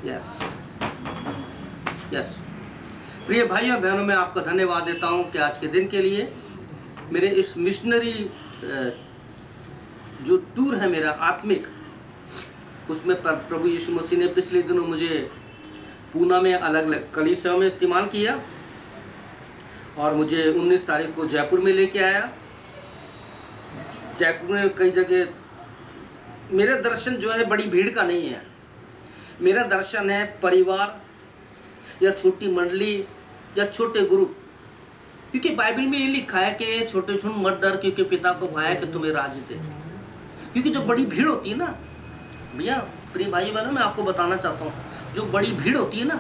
Yes yes. प्रिय भाई और बहनों, मैं आपका धन्यवाद देता हूं कि आज के दिन के लिए मेरे इस मिशनरी जो टूर है मेरा आत्मिक, उसमें प्रभु यीशु मसीह ने पिछले दिनों मुझे पूना में अलग अलग कलीसियाओं में इस्तेमाल किया और मुझे 19 तारीख को जयपुर में लेके आया। जयपुर में कई जगह मेरा दर्शन जो है बड़ी भीड़ का नहीं है, मेरा दर्शन है परिवार या छोटी मंडली या छोटे ग्रुप, क्योंकि बाइबल में ये लिखा है कि छोटे छोटे मत डर, क्योंकि पिता को भय है कि तुम्हें राज्य दे। क्योंकि जो बड़ी भीड़ होती है ना भैया, प्रिय भाई बहनों, मैं आपको बताना चाहता हूँ, जो बड़ी भीड़ होती है ना,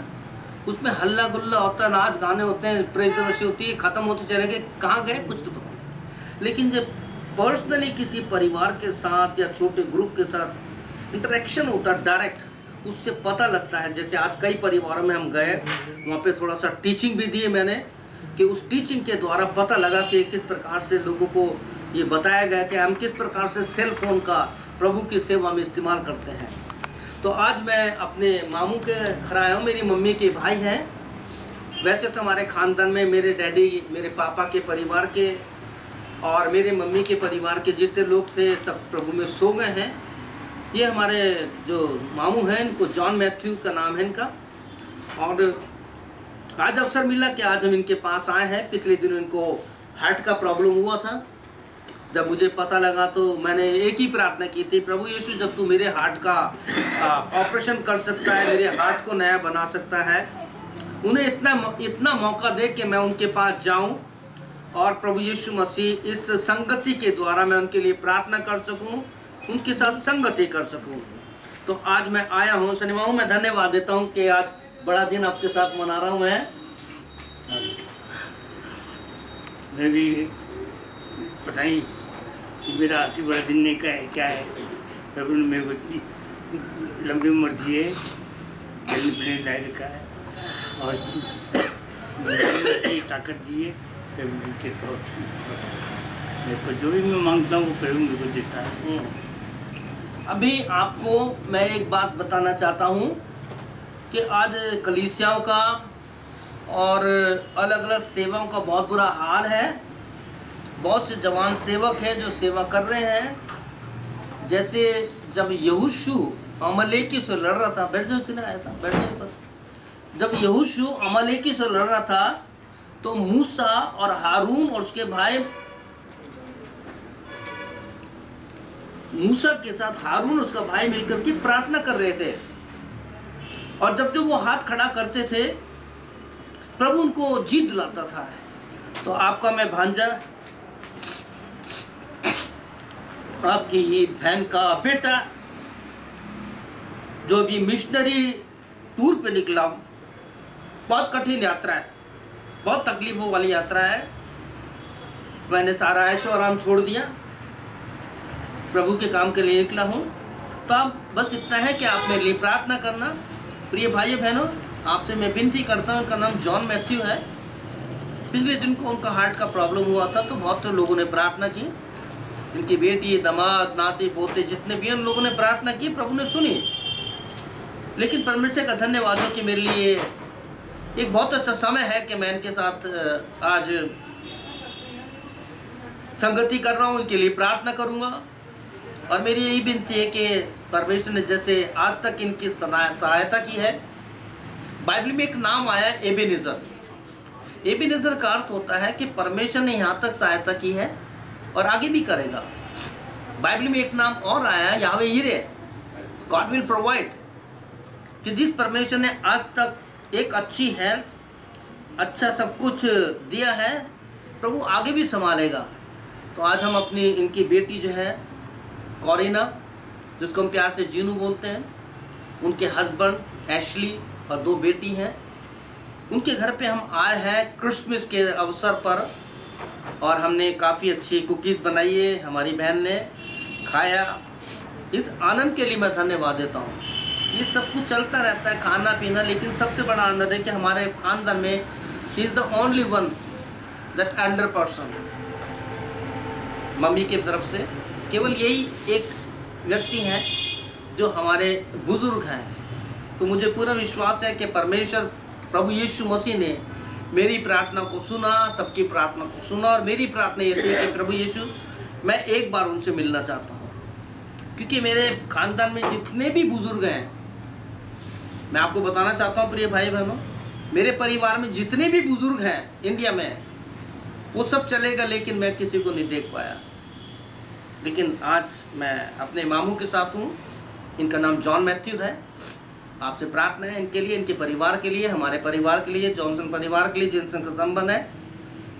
उसमें हल्ला गुल्ला होता है, नाच गाने होते हैं, प्रेज वर्षी होती है, खत्म होते चले गए, कहाँ गए कुछ तो पता नहीं। लेकिन जब पर्सनली किसी परिवार के साथ या छोटे ग्रुप के साथ इंटरेक्शन होता है डायरेक्ट, उससे पता लगता है। जैसे आज कई परिवारों में हम गए, वहाँ पे थोड़ा सा टीचिंग भी दी मैंने, कि उस टीचिंग के द्वारा पता लगा कि किस प्रकार से लोगों को ये बताया गया कि हम किस प्रकार से सेल फोन का प्रभु की सेवा में इस्तेमाल करते हैं। तो आज मैं अपने मामू के घर आया हूँ, मेरी मम्मी के भाई हैं। वैसे तो हमारे ख़ानदान में मेरे डैडी, मेरे पापा के परिवार के और मेरे मम्मी के परिवार के जितने लोग थे सब प्रभु में सो गए हैं। ये हमारे जो मामू हैं, इनको जॉन मैथ्यू का नाम है इनका, और आज अवसर मिला कि आज हम इनके पास आए हैं। पिछले दिनों इनको हार्ट का प्रॉब्लम हुआ था। जब मुझे पता लगा तो मैंने एक ही प्रार्थना की थी, प्रभु यीशु जब तू मेरे हार्ट का ऑपरेशन कर सकता है, मेरे हार्ट को नया बना सकता है, उन्हें इतना मौका दे कि मैं उनके पास जाऊं और प्रभु यीशु मसीह इस संगति के द्वारा मैं उनके लिए प्रार्थना कर सकूं, उनके साथ संगति कर सकूं। तो आज मैं आया हूं शनिवार, मैं धन्यवाद देता हूं कि आज बड़ा दिन आपके साथ मना रहा हूं। मैं भी बताई मेरा आपसे बड़ा दिन नहीं का है, क्या है, प्रभु ने मेरे को इतनी लंबी उम्र दी है, जल्दी प्लेन लाई रखा है और ताकत दी है। प्रभु की मेरे को जो भी मैं मांगता हूँ वो प्रभु मेरे को देता है। अभी आपको मैं एक बात बताना चाहता हूँ कि आज कलीसियाओं का और अलग अलग सेवाओं का बहुत बुरा हाल है। बहुत से जवान सेवक हैं जो सेवा कर रहे हैं। जैसे जब यहोशू अमलेकी से लड़ रहा था, बैठ जाओ, सीना आया था, बैठ जाओ बस। जब यहोशू अमलेकी से लड़ रहा था तो मूसा और हारून और उसके भाई, मूसा के साथ हारून उसका भाई मिलकर के प्रार्थना कर रहे थे। और जब वो हाथ खड़ा करते थे प्रभु उनको जीत दिलाता था। तो आपका मैं भांजा, आपकी ये बहन का बेटा जो भी मिशनरी टूर पे निकला, बहुत कठिन यात्रा है, बहुत तकलीफों वाली यात्रा है। मैंने सारा ऐशो आराम छोड़ दिया, प्रभु के काम के लिए निकला हूँ। तो अब बस इतना है कि आप मेरे लिए प्रार्थना करना। प्रिय भाई बहनों, आपसे मैं विनती करता हूँ, उनका नाम जॉन मैथ्यू है। पिछले दिन को उनका हार्ट का प्रॉब्लम हुआ था, तो बहुत से लोगों ने प्रार्थना की। इनकी बेटी, दामाद, नाती पोते जितने भी, उन लोगों ने प्रार्थना की, प्रभु ने सुनी। लेकिन परमेश्वर का धन्यवाद हो कि मेरे लिए एक बहुत अच्छा समय है कि मैं इनके साथ आज संगति कर रहा हूँ, इनके लिए प्रार्थना करूँगा। और मेरी यही विनती है कि परमेश्वर ने जैसे आज तक इनकी सहायता की है। बाइबल में एक नाम आया है एबेनेज़र। एबेनेज़र का अर्थ होता है कि परमेश्वर ने यहाँ तक सहायता की है और आगे भी करेगा। बाइबल में एक नाम और आया है यावे यिरे, गॉड विल प्रोवाइड, कि जिस परमेश्वर ने आज तक एक अच्छी हेल्थ, अच्छा सब कुछ दिया है, प्रभु आगे भी संभालेगा। तो आज हम अपनी इनकी बेटी जो है कॉरिना, जिसको हम प्यार से जीनू बोलते हैं, उनके हस्बैंड एशली और 2 बेटी हैं, उनके घर पे हम आए हैं क्रिसमस के अवसर पर। और हमने काफ़ी अच्छी कुकीज़ बनाई है, हमारी बहन ने खाया। इस आनंद के लिए मैं धन्यवाद देता हूँ। ये सब कुछ चलता रहता है, खाना पीना, लेकिन सबसे बड़ा आनंद है कि हमारे खानदान में he is the only one that Elder person. Mummy की तरफ से केवल यही एक व्यक्ति हैं जो हमारे बुजुर्ग हैं, तो मुझे पूरा विश्वास है कि परमेश्वर प्रभु यीशु मसीह ने मेरी प्रार्थना को सुना, सबकी प्रार्थना को सुना। और मेरी प्रार्थना ये थी कि प्रभु यीशु, मैं एक बार उनसे मिलना चाहता हूँ, क्योंकि मेरे खानदान में जितने भी बुजुर्ग हैं, मैं आपको बताना चाहता हूँ प्रिय भाई बहनों, मेरे परिवार में जितने भी बुजुर्ग हैं इंडिया में, वो सब चलेगा, लेकिन मैं किसी को नहीं देख पाया। लेकिन आज मैं अपने मामू के साथ हूँ, इनका नाम जॉन मैथ्यू है। आपसे प्रार्थना है इनके लिए, इनके परिवार के लिए, हमारे परिवार के लिए, जॉनसन परिवार के लिए जिनसे का संबंध है।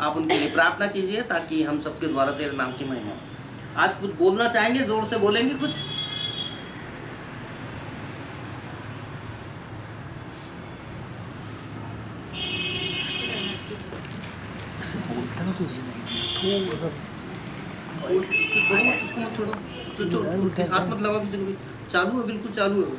आप उनके लिए प्रार्थना कीजिए ताकि हम सबके द्वारा तेरे नाम की महिमा। आज कुछ बोलना चाहेंगे? जोर से बोलेंगे कुछ? छोड़ो, हाथ मत लगाओ किसी को भी। चालू है, बिल्कुल चालू है वो।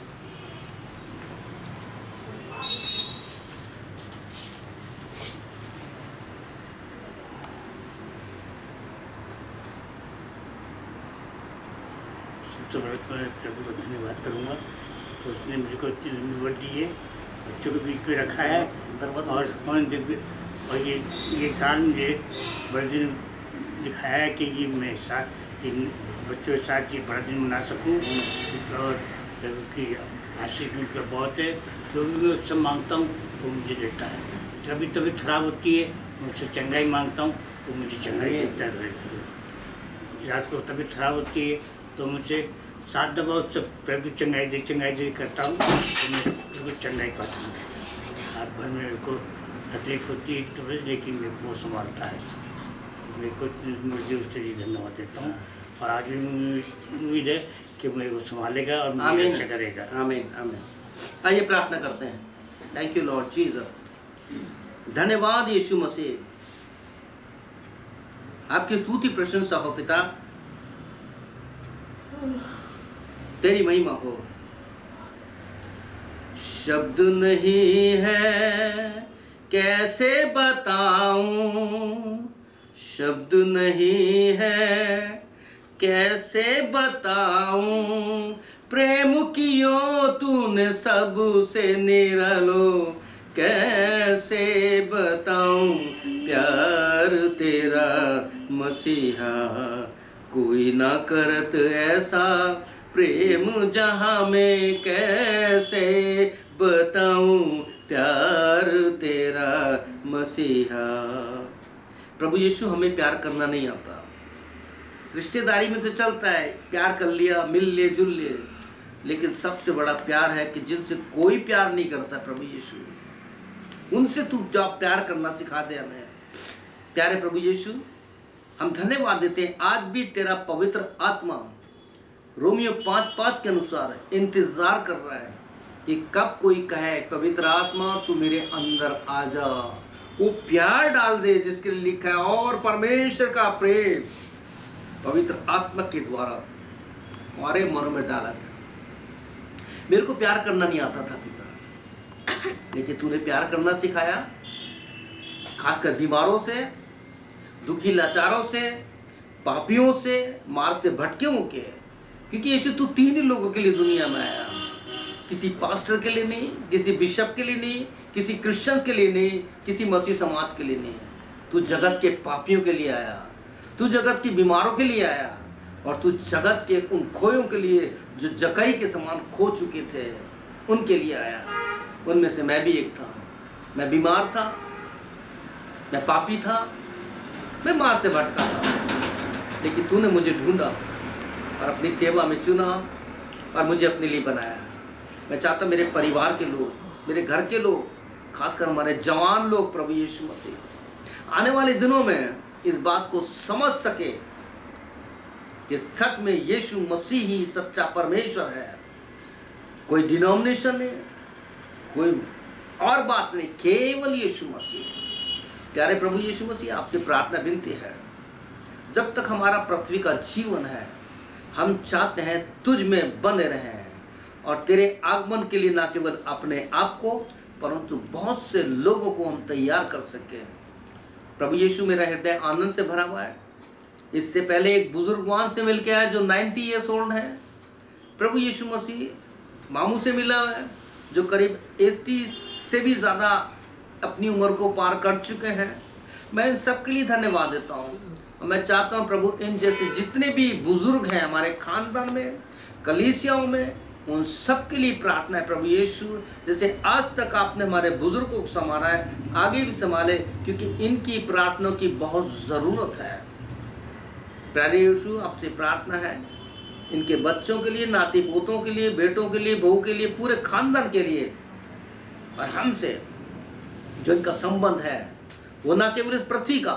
सबसे बड़ा तो मैं प्रभु का धन्यवाद करूँगा, तो उसने मुझे को इतनी लंबी उम्र दी है, बच्चों के बीच में रखा है। और ये साल मुझे बड़े दिन दिखाया है कि ये मैं इन बच्चों के साथ ये बड़ा दिन मना सकूँ। और प्रभु की आशीष मुझ बहुत है, जो भी मैं उससे मांगता हूँ वो मुझे देता है। जब भी तबीयत खराब होती है मुझसे चंगाई मांगता हूँ, वो मुझे चंगाई देता रहती है। रात को तबीयत खराब होती है तो मुझे 7 दफ़ा उससे प्रभु चंगाई दे करता हूँ, तो मैं प्रभु चंगाई पाता हूँ। रात भर मेरे को तकलीफ़ होती है तो लेकिन मेरे को संभालता है। मेरे को मुझे उसके लिए धन्यवाद देता हूँ, और आज भी उम्मीद है कि मेरे को संभालेगा और मुझे अच्छा करेगा। आमीन आमीन। आइए प्रार्थना करते हैं। Thank you Lord Jesus. धन्यवाद यीशु मसीह, आपकी स्तुति प्रशंसा हो पिता, तेरी महिमा हो। शब्द नहीं है कैसे बताऊं, शब्द नहीं है कैसे बताऊं, प्रेम कियो तूने सबसे निरालो, कैसे बताऊं प्यार तेरा मसीहा, कोई ना करत ऐसा प्रेम जहाँ में, कैसे बताऊं प्यार तेरा मसीहा। प्रभु यीशु, हमें प्यार करना नहीं आता। रिश्तेदारी में तो चलता है, प्यार कर लिया, मिल लिए, जुल लिए, लेकिन सबसे बड़ा प्यार है कि जिनसे कोई प्यार नहीं करता प्रभु यीशु, उनसे तू जो प्यार करना सिखा दे हमें। प्यारे प्रभु यीशु, हम धन्यवाद देते हैं, आज भी तेरा पवित्र आत्मा रोमियो 5:5 के अनुसार इंतजार कर रहा है कि कब कोई कहे पवित्र आत्मा तू मेरे अंदर आ जा। वो प्यार डाल दे जिसके लिए लिखा है, और परमेश्वर का प्रेम पवित्र आत्मा के द्वारा हमारे मनों में डाला गया। मेरे को प्यार करना नहीं आता था पिता, लेकिन तूने प्यार करना सिखाया, खासकर बीमारों से, दुखी लाचारों से, पापियों से, मार से भटके के। क्योंकि यीशु तू 3 ही लोगों के लिए दुनिया में आया, किसी पास्टर के लिए नहीं, किसी बिशप के लिए नहीं, किसी क्रिश्चियन के लिए नहीं, किसी मसीह समाज के लिए नहीं। तू जगत के पापियों के लिए आया, तू जगत के बीमारों के लिए आया, और तू जगत के उन खोयों के लिए जो जकई के समान खो चुके थे, उनके लिए आया। उनमें से मैं भी एक था। मैं बीमार था, मैं पापी था, मैं मार से भटका था, लेकिन तूने मुझे ढूंढा और अपनी सेवा में चुना और मुझे अपने लिए बनाया। मैं चाहता मेरे परिवार के लोग, मेरे घर के लोग, खासकर हमारे जवान लोग प्रभु यीशु मसीह आने वाले दिनों में इस बात को समझ सके कि सच में यीशु मसीह ही सच्चा परमेश्वर है। कोई डिनोमिनेशन नहीं, कोई और बात नहीं, केवल यीशु मसीह। प्यारे प्रभु यीशु मसीह, आपसे प्रार्थना विनती है, जब तक हमारा पृथ्वी का जीवन है, हम चाहते हैं तुझ में बने रहें और तेरे आगमन के लिए ना केवल अपने आप को परंतु बहुत से लोगों को हम तैयार कर सकें। प्रभु यीशु, मेरा हृदय आनंद से भरा हुआ है। इससे पहले एक बुजुर्गवान से मिल के आया जो 90 ईयर्स ओल्ड है। प्रभु यीशु मसीह मामू से मिला है, जो करीब 80 से भी ज़्यादा अपनी उम्र को पार कर चुके हैं, मैं इन सब के लिए धन्यवाद देता हूँ। मैं चाहता हूँ प्रभु इन जैसे जितने भी बुजुर्ग हैं हमारे खानदान में, कलीसियाओं में, उन सब के लिए प्रार्थना है प्रभु यीशु, जैसे आज तक आपने हमारे बुजुर्गों को संभाला है, आगे भी संभाले, क्योंकि इनकी प्रार्थना की बहुत ज़रूरत है। प्यारे यीशु, आपसे प्रार्थना है इनके बच्चों के लिए, नाती पोतों के लिए, बेटों के लिए, बहू के लिए, पूरे खानदान के लिए, और हमसे जो इनका संबंध है वो ना केवल इस पृथ्वी का,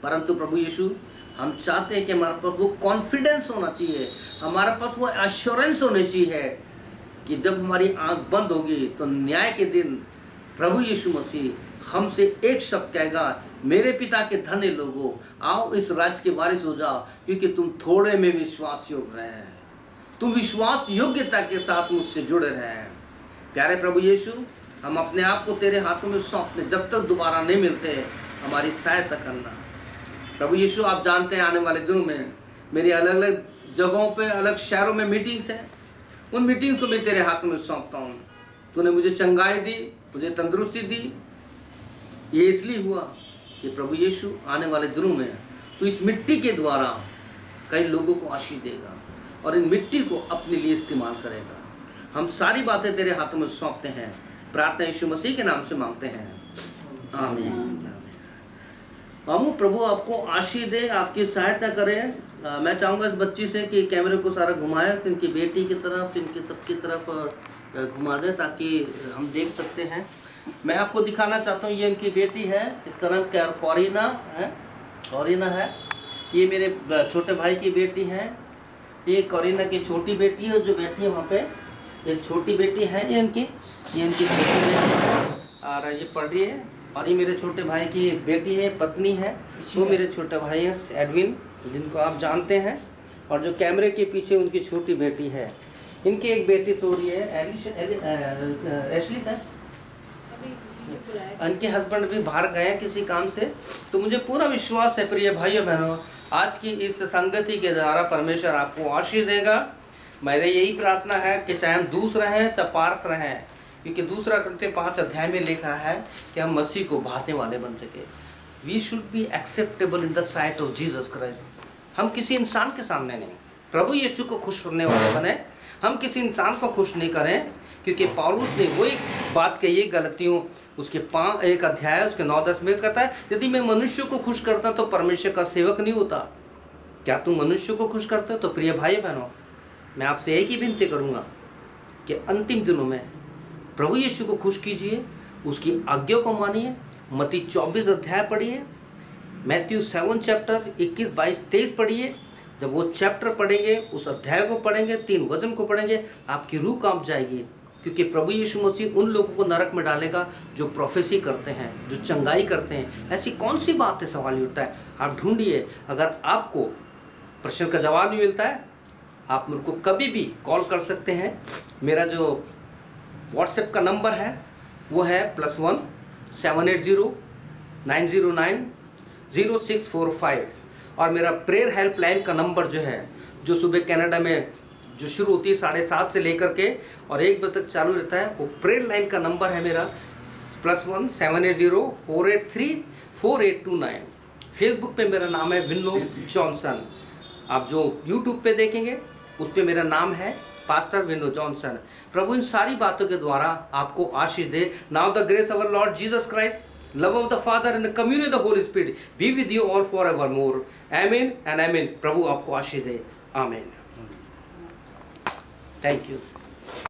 परंतु प्रभु यीशु हम चाहते हैं कि हमारे पास वो कॉन्फिडेंस होना चाहिए, हमारे पास वो एश्योरेंस होनी चाहिए कि जब हमारी आंख बंद होगी तो न्याय के दिन प्रभु यीशु मसीह हमसे एक शब्द कहेगा, मेरे पिता के धन्य लोगों, आओ इस राज्य के वारिस हो जाओ, क्योंकि तुम थोड़े में विश्वास योग्य रहे, तुम विश्वास योग्यता के साथ मुझसे जुड़े रहे। प्यारे प्रभु यीशु, हम अपने आप को तेरे हाथों में सौंपते, जब तक दोबारा नहीं मिलते हमारी सहायता करना। प्रभु यीशु, आप जानते हैं आने वाले दिनों में मेरी अलग अलग जगहों पे, अलग शहरों में मीटिंग्स हैं, उन मीटिंग्स को मैं तेरे हाथों में सौंपता हूँ। तूने मुझे चंगाई दी, मुझे तंदुरुस्ती दी, ये इसलिए हुआ कि प्रभु यीशु आने वाले दिनों में तू इस मिट्टी के द्वारा कई लोगों को आशीष देगा और इन मिट्टी को अपने लिए इस्तेमाल करेगा। हम सारी बातें तेरे हाथों में सौंपते हैं, प्रार्थना यीशु मसीह के नाम से मांगते हैं, आमीन। मामू, प्रभु आपको आशीष दे, आपकी सहायता करे। मैं चाहूँगा इस बच्ची से कि कैमरे को सारा घुमाए, इनकी बेटी की तरफ, इनकी सबकी तरफ घुमा दे ताकि हम देख सकते हैं। मैं आपको दिखाना चाहता हूँ, ये इनकी बेटी है, इसका नाम कोरिना है, कोरिना है। ये मेरे छोटे भाई की बेटी है, ये कोरिना की छोटी बेटी है जो बैठी है वहाँ पे, एक छोटी बेटी है ये इनकी छोटी बेटी है और ये पढ़ रही है। और ये मेरे छोटे भाई की बेटी है, पत्नी है, वो मेरे छोटे भाई है एडविन, जिनको आप जानते हैं, और जो कैमरे के पीछे उनकी छोटी बेटी है। इनकी एक बेटी सो रही है, एशली है। इनके हस्बैंड भी बाहर गए हैं किसी काम से। तो मुझे पूरा विश्वास है प्रिय भाइयों बहनों, आज की इस संगति के द्वारा परमेश्वर आपको आशीष देगा। मेरे यही प्रार्थना है कि चाहे हम दूसरे हैं चाहे पार्थ रहें, क्योंकि दूसरा कृत्य 5 अध्याय में लिखा है कि हम मसीह को भाते वाले बन सके। We should be acceptable in the sight of Jesus Christ. हम किसी इंसान के सामने नहीं, प्रभु यीशु को खुश करने वाले बने। हम किसी इंसान को खुश नहीं करें, क्योंकि पौलुस ने वही बात कही है गलतियों उसके 1 अध्याय उसके 9-10 में कहता है, यदि मैं मनुष्य को खुश करता तो परमेश्वर का सेवक नहीं होता। क्या तुम मनुष्य को खुश करते हो? तो प्रिय भाई बहनों, मैं आपसे एक ही विनती करूँगा कि अंतिम दिनों में प्रभु यीशु को खुश कीजिए, उसकी आज्ञा को मानिए। मत्ती 24 अध्याय पढ़िए, मैथ्यू 7 चैप्टर 21, 22, 23 पढ़िए। जब वो चैप्टर पढ़ेंगे, उस अध्याय को पढ़ेंगे, 3 वचन को पढ़ेंगे, आपकी रूह कांप जाएगी, क्योंकि प्रभु यीशु मसीह उन लोगों को नरक में डालेगा जो प्रोफेसी करते हैं, जो चंगाई करते हैं। ऐसी कौन सी बात है, सवाल उठता है। आप ढूंढिए, अगर आपको प्रश्न का जवाब नहीं मिलता है, आप मेरे को कभी भी कॉल कर सकते हैं। मेरा जो व्हाट्सएप का नंबर है वो है +1 780 909 0645, और मेरा प्रेयर हेल्पलाइन का नंबर जो है, जो सुबह कनाडा में जो शुरू होती है 7:30 से लेकर के और 1 बजे तक चालू रहता है, वो प्रेयर लाइन का नंबर है मेरा +1 780 483 4829। फेसबुक पे मेरा नाम है विनो जॉनसन। आप जो यूट्यूब पे देखेंगे उस पर मेरा नाम है पास्टर विनो जॉनसन। प्रभु इन सारी बातों के द्वारा आपको आशीष दे। Now the grace of our Lord Jesus Christ, love of the Father and the communion of the Holy Spirit be with you all forevermore. Amen and amen. प्रभु आपको आशीष दे। आमीन। Thank you.